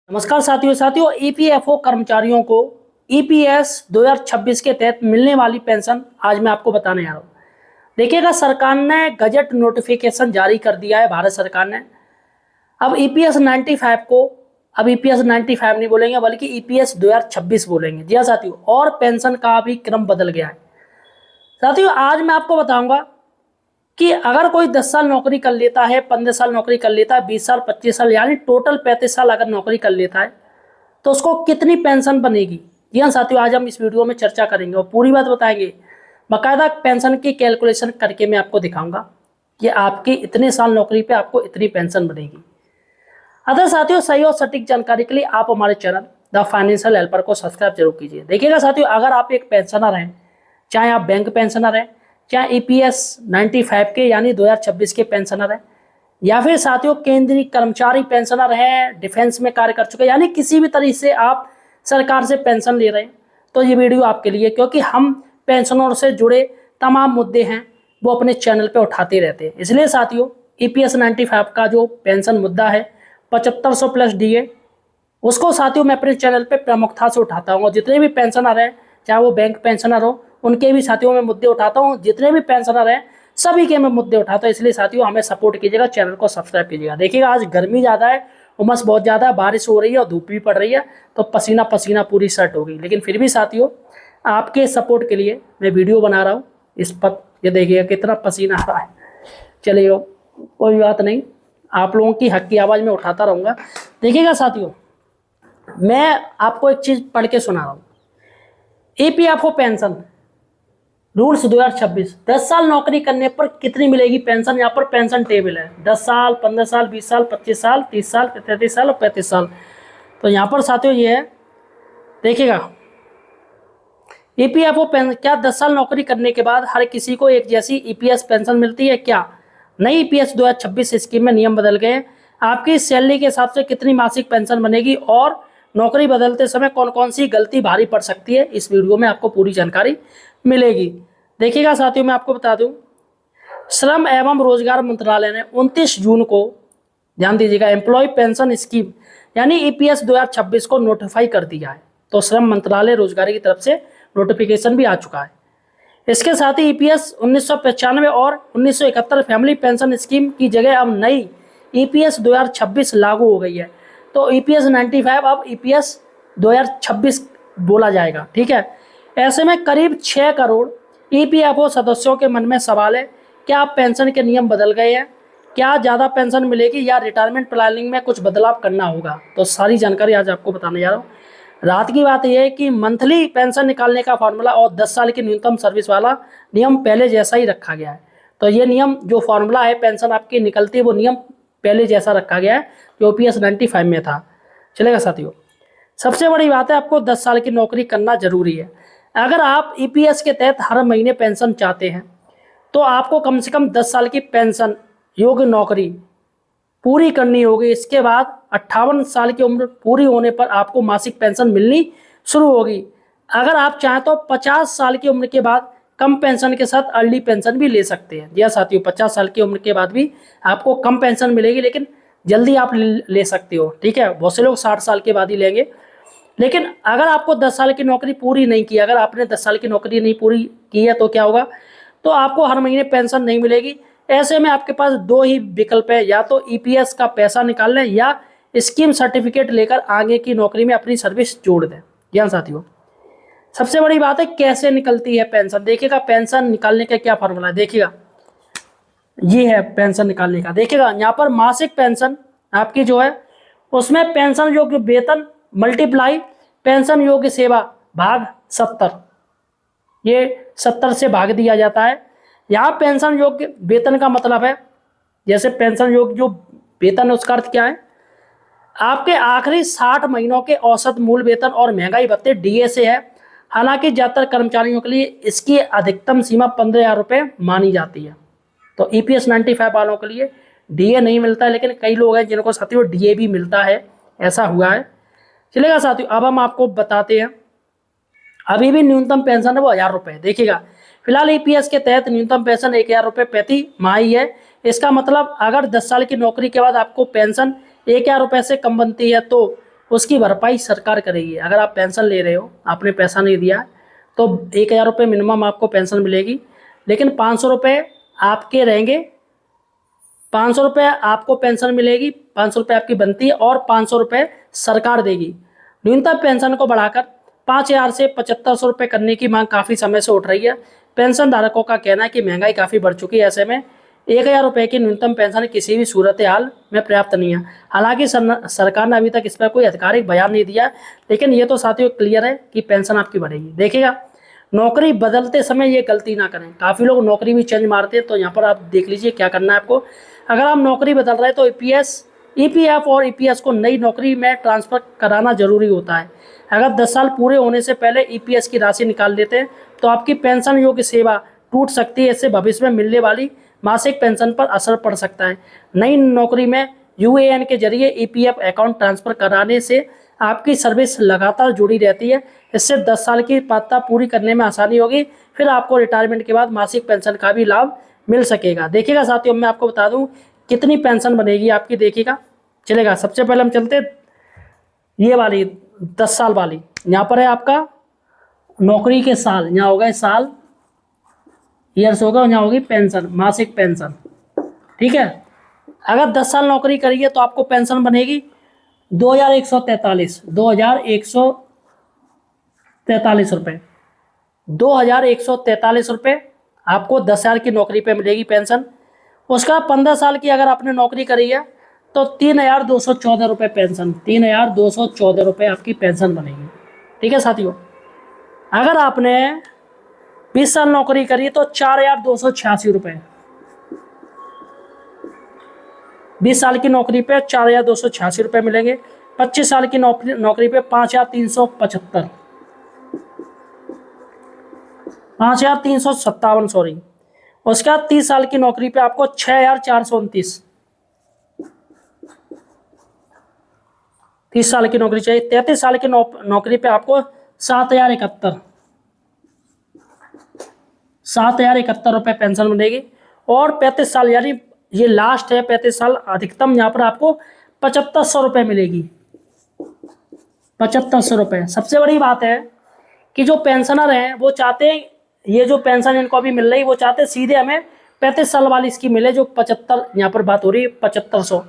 नमस्कार साथियों ईपीएफओ कर्मचारियों को ईपीएस 2026 के तहत मिलने वाली पेंशन आज मैं आपको बताने जा रहा हूँ। देखिएगा, सरकार ने गजट नोटिफिकेशन जारी कर दिया है। भारत सरकार ने अब ईपीएस 95 को अब ईपीएस 95 नहीं बोलेंगे बल्कि ईपीएस 2026 बोलेंगे। जी हाँ साथियों, और पेंशन का भी क्रम बदल गया है। साथियों, आज मैं आपको बताऊंगा कि अगर कोई 10 साल नौकरी कर लेता है, 15 साल नौकरी कर लेता है, 20 साल 25 साल यानी टोटल 35 साल अगर नौकरी कर लेता है तो उसको कितनी पेंशन बनेगी। जी हाँ साथियों, आज हम इस वीडियो में चर्चा करेंगे और पूरी बात बताएंगे। बाकायदा पेंशन की कैलकुलेशन करके मैं आपको दिखाऊंगा कि आपकी इतने साल नौकरी पे आपको इतनी पेंशन बनेगी। अगर साथियों, सही और सटीक जानकारी के लिए आप हमारे चैनल द फाइनेंशियल हेल्पर को सब्सक्राइब जरूर कीजिए। देखिएगा साथियों, अगर आप एक पेंशनर हैं, चाहे आप बैंक पेंशनर हैं, चाहे ईपीएस 95 के यानी 2026 के पेंशनर हैं, या फिर साथियों केंद्रीय कर्मचारी पेंशनर हैं, डिफेंस में कार्य कर चुके हैं, यानी किसी भी तरीके से आप सरकार से पेंशन ले रहे हैं, तो ये वीडियो आपके लिए, क्योंकि हम पेंशनों से जुड़े तमाम मुद्दे हैं वो अपने चैनल पे उठाते रहते हैं। इसलिए साथियों, ईपीएस 95 का जो पेंशन मुद्दा है 7500 प्लस डीए, उसको साथियों मैं अपने चैनल पे प्रमुखता से उठाता हूँ। जितने भी पेंशनर हैं, चाहे वो बैंक पेंशनर हो, उनके भी साथियों में मुद्दे उठाता हूँ। जितने भी पेंशनर हैं सभी के मैं मुद्दे उठाता हूँ। इसलिए साथियों हमें सपोर्ट कीजिएगा, चैनल को सब्सक्राइब कीजिएगा। देखिएगा, आज गर्मी ज़्यादा है, उमस बहुत ज़्यादा है, बारिश हो रही है और धूप भी पड़ रही है, तो पसीना पसीना पूरी शर्ट हो गई। लेकिन फिर भी साथियों आपके सपोर्ट के लिए मैं वीडियो बना रहा हूँ इस पर। ये देखिएगा कितना पसीना आ रहा है। चलिए कोई बात नहीं, आप लोगों की हक की आवाज़ में उठाता रहूँगा। देखिएगा साथियों, मैं आपको एक चीज़ पढ़ के सुना रहा हूँ। ईपीएफओ पेंशन रूल्स 2026, 10 साल नौकरी करने पर कितनी मिलेगी पेंशन। यहाँ पर पेंशन टेबल है, 10 साल, 15 साल, 20 साल, 25 साल, 30 साल, 33 साल और 35 साल। तो यहाँ पर साथियों ये है, देखिएगा, ईपीएफओ पेंशन, क्या 10 साल नौकरी करने के बाद हर किसी को एक जैसी ईपीएस पेंशन मिलती है क्या। नई ईपीएस 2026 स्कीम में नियम बदल गए। आपकी सैलरी के हिसाब से कितनी मासिक पेंशन बनेगी और नौकरी बदलते समय कौन कौन सी गलती भारी पड़ सकती है, इस वीडियो में आपको पूरी जानकारी मिलेगी। देखिएगा साथियों, मैं आपको बता दूं, श्रम एवं रोजगार मंत्रालय ने 29 जून को, ध्यान दीजिएगा, एम्प्लॉय पेंशन स्कीम यानी ईपीएस 2026 को नोटिफाई कर दिया है। तो श्रम मंत्रालय रोजगार की तरफ से नोटिफिकेशन भी आ चुका है। इसके साथ ही ईपीएस 1995 और 1971 फैमिली पेंशन स्कीम की जगह अब नई ईपीएस 2026 लागू हो गई है। तो ईपीएस 95 अब ईपीएस 2026 बोला जाएगा। ठीक है, ऐसे में करीब 6 करोड़ ईपीएफओ सदस्यों के मन में सवाल है, क्या अब पेंशन के नियम बदल गए हैं, क्या ज़्यादा पेंशन मिलेगी या रिटायरमेंट प्लानिंग में कुछ बदलाव करना होगा। तो सारी जानकारी आज आपको बताने जा रहा हूँ। रात की बात यह है कि मंथली पेंशन निकालने का फॉर्मूला और 10 साल की न्यूनतम सर्विस वाला नियम पहले जैसा ही रखा गया है। तो ये नियम जो फॉर्मूला है पेंशन आपकी निकलती है, वो नियम पहले जैसा रखा गया है जो ईपीएस 95 में था। चलेगा साथियों, सबसे बड़ी बात है, आपको 10 साल की नौकरी करना जरूरी है। अगर आप ईपीएस के तहत हर महीने पेंशन चाहते हैं तो आपको कम से कम 10 साल की पेंशन योग्य नौकरी पूरी करनी होगी। इसके बाद 58 साल की उम्र पूरी होने पर आपको मासिक पेंशन मिलनी शुरू होगी। अगर आप चाहें तो 50 साल की उम्र के बाद कम पेंशन के साथ अर्ली पेंशन भी ले सकते हैं। जी हाँ साथियों, 50 साल की उम्र के बाद भी आपको कम पेंशन मिलेगी, लेकिन जल्दी आप ले सकते हो। ठीक है, बहुत से लोग 60 साल के बाद ही लेंगे। लेकिन अगर आपको 10 साल की नौकरी पूरी नहीं की, अगर आपने 10 साल की नौकरी नहीं पूरी की है तो क्या होगा, तो आपको हर महीने पेंशन नहीं मिलेगी। ऐसे में आपके पास दो ही विकल्प है, या तो ईपीएस का पैसा निकाल लें या स्कीम सर्टिफिकेट लेकर आगे की नौकरी में अपनी सर्विस जोड़ दें। जी हाँ साथियों, सबसे बड़ी बात है कैसे निकलती है पेंशन। देखिएगा, पेंशन निकालने का क्या फॉर्मूला है, देखिएगा ये है पेंशन निकालने का। देखिएगा यहाँ पर मासिक पेंशन आपकी जो है उसमें पेंशन योग्य वेतन मल्टीप्लाई पेंशन योग्य सेवा भाग 70, ये 70 से भाग दिया जाता है। यहाँ पेंशन योग्य वेतन का मतलब है, जैसे पेंशन योग्य जो वेतन है उसका अर्थ क्या है, आपके आखिरी 60 महीनों के औसत मूल वेतन और महंगाई भत्ते डीए से है। हालांकि ज़्यादातर कर्मचारियों के लिए इसकी अधिकतम सीमा 15,000 रुपये मानी जाती है। तो ईपीएस 95 वालों के लिए डीए नहीं मिलता है, लेकिन कई लोग हैं जिनको साथियों डीए भी मिलता है, ऐसा हुआ है। चलेगा साथियों, अब हम आपको बताते हैं, अभी भी न्यूनतम पेंशन है वो 1000 रुपये। देखिएगा, फिलहाल ईपीएस के तहत न्यूनतम पेंशन 1000 रुपये प्रति माह ही है। इसका मतलब अगर 10 साल की नौकरी के बाद आपको पेंशन 1000 रुपये से कम बनती है तो उसकी भरपाई सरकार करेगी। अगर आप पेंशन ले रहे हो, आपने पैसा नहीं दिया, तो 1,000 रुपये मिनिमम आपको पेंशन मिलेगी, लेकिन 500 रुपये आपके रहेंगे। 500 रुपये आपको पेंशन मिलेगी, 500 रुपये आपकी बनती है और 500 रुपये सरकार देगी। न्यूनतम पेंशन को बढ़ाकर 5,000 से 7,500 रुपये करने की मांग काफ़ी समय से उठ रही है। पेंशन धारकों का कहना है कि महंगाई काफ़ी बढ़ चुकी है, ऐसे में 1,000 रुपये की न्यूनतम पेंशन किसी भी सूरत हाल में पर्याप्त नहीं है। हालांकि सरकार ने अभी तक इस पर कोई आधिकारिक बयान नहीं दिया, लेकिन ये तो साथियों क्लियर है कि पेंशन आपकी बढ़ेगी। देखिएगा, नौकरी बदलते समय ये गलती ना करें। काफ़ी लोग नौकरी भी चेंज मारते हैं, तो यहाँ पर आप देख लीजिए क्या करना है आपको। अगर आप नौकरी बदल रहे हैं तो ईपीएफ और ईपीएस को नई नौकरी में ट्रांसफ़र कराना जरूरी होता है। अगर 10 साल पूरे होने से पहले ईपीएस की राशि निकाल लेते हैं तो आपकी पेंशन योग्य सेवा टूट सकती है। इससे भविष्य में मिलने वाली मासिक पेंशन पर असर पड़ सकता है। नई नौकरी में यूएएन के जरिए ईपीएफ अकाउंट ट्रांसफ़र कराने से आपकी सर्विस लगातार जुड़ी रहती है। इससे 10 साल की पात्रता पूरी करने में आसानी होगी। फिर आपको रिटायरमेंट के बाद मासिक पेंशन का भी लाभ मिल सकेगा। देखिएगा साथियों, मैं आपको बता दूं कितनी पेंशन बनेगी आपकी, देखिएगा चलेगा। सबसे पहले हम चलते ये वाली 10 साल वाली। यहाँ पर है आपका नौकरी के साल, यहाँ होगा साल, ईयर्स होगा, यहाँ होगी पेंशन, मासिक पेंशन। ठीक है, अगर 10 साल नौकरी करिए तो आपको पेंशन बनेगी 2,143 रुपये। 2,143 रुपये आपको 10,000 की नौकरी पे मिलेगी पेंशन। उसका 15 साल की अगर आपने नौकरी करी है तो 3,214 रुपये पेंशन, 3,214 रुपये आपकी पेंशन बनेगी। ठीक है साथियों, अगर आपने 20 साल नौकरी करी तो 4,286 रुपये, 20 साल की नौकरी पे 4,286 रुपये मिलेंगे। 25 साल की नौकरी पे 5,357, 5,357 सॉरी। उसके बाद 30 साल की नौकरी पे आपको 6,429, 30 साल की नौकरी चाहिए। 33 साल की नौकरी पे आपको 7,071, 7,071 रुपये पेंशन मिलेगी। और 35 साल यानी ये लास्ट है, 35 साल अधिकतम, यहाँ पर आपको 7,500 रुपये मिलेगी, 7,500 रुपये। सबसे बड़ी बात है कि जो पेंशनर हैं वो चाहते हैं ये जो पेंशन इनको अभी मिल रही, वो चाहते हैं सीधे हमें 35 साल वाली इसकी मिले, जो 75, यहाँ पर बात हो रही है 7,500।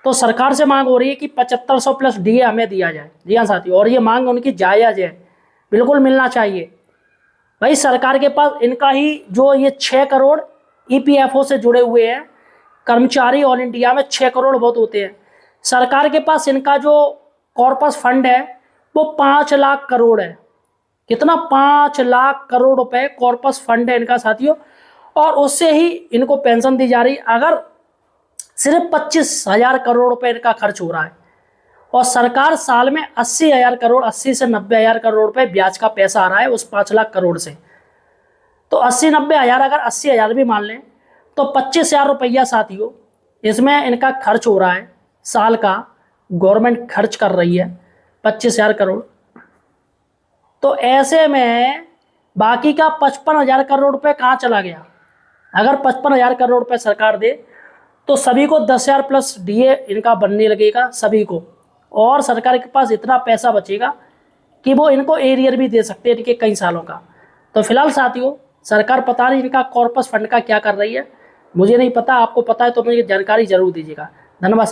तो सरकार से मांग हो रही है कि 7,500 प्लस डीए हमें दिया जाए। जी हाँ साथियों, और ये मांग उनकी जायज़ है, बिल्कुल मिलना चाहिए। भाई सरकार के पास इनका ही जो ये 6 करोड़ ईपीएफओ से जुड़े हुए हैं कर्मचारी, ऑल इंडिया में 6 करोड़ बहुत होते हैं। सरकार के पास इनका जो कॉर्पस फंड है वो 5 लाख करोड़ है। कितना? 5 लाख करोड़ रुपए कॉर्पस फंड है इनका साथियों, और उससे ही इनको पेंशन दी जा रही। अगर सिर्फ 25,000 करोड़ रुपए इनका खर्च हो रहा है और सरकार साल में 80,000 करोड़, 80 से 90,000 करोड़ रुपए ब्याज का पैसा आ रहा है उस 5 लाख करोड़ से। तो 80-90 हज़ार, अगर 80,000 भी मान लें तो 25,000 रुपया साथियों इसमें इनका खर्च हो रहा है साल का। गवर्नमेंट खर्च कर रही है 25,000 करोड़। तो ऐसे में बाकी का 55,000 करोड़ रुपए कहाँ चला गया? अगर 55,000 करोड़ रुपए सरकार दे तो सभी को 10,000 प्लस डीए इनका बनने लगेगा सभी को, और सरकार के पास इतना पैसा बचेगा कि वो इनको एरियर भी दे सकते हैं इनके कई सालों का। तो फिलहाल साथियों सरकार पता नहीं इनका कॉर्पस फंड का क्या कर रही है, मुझे नहीं पता। आपको पता है तो मुझे जानकारी जरूर दीजिएगा। धन्यवाद।